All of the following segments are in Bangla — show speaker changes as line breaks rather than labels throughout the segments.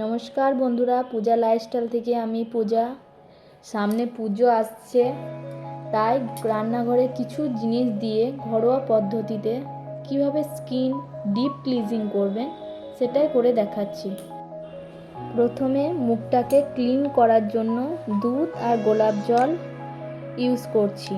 নমস্কার বন্ধুরা, পূজা লাইফস্টাইল থেকে আমি পূজা। সামনে পুজো আসছে, তাই রান্নাঘরে কিছু জিনিস দিয়ে ঘরোয়া পদ্ধতিতে কিভাবে স্কিন ডিপ ক্লিনজিং করবেন সেটাই করে দেখাচ্ছি। প্রথমে মুখটাকে ক্লিন করার জন্য দুধ আর গোলাপ জল ইউজ করছি।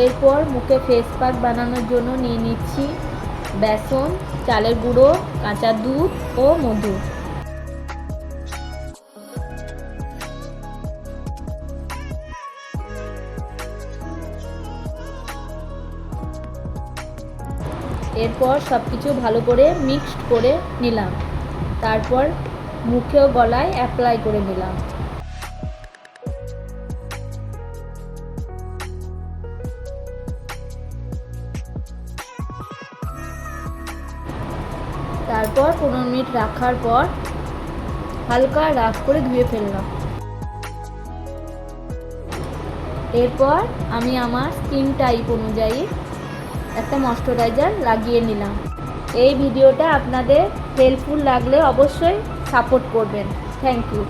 এরপর মুখে ফেস প্যাক বানানোর জন্য নিয়ে নিচ্ছি বেসন, চালের গুঁড়ো, কাঁচা দুধ ও মধু। এরপর সব কিছু ভালো করে মিক্সড করে নিলাম, তারপর মুখে ও গলায় অ্যাপ্লাই করে নিলাম। তারপর 15 মিনিট রাখার পর হালকা রাফ করে ধুয়ে ফেললাম। এরপর আমি আমার স্কিন টাইপ অনুযায়ী একটা ময়শ্চারাইজার লাগিয়ে নিলাম। এই ভিডিওটা আপনাদের হেল্পফুল লাগলে অবশ্যই সাপোর্ট করবেন। Thank you.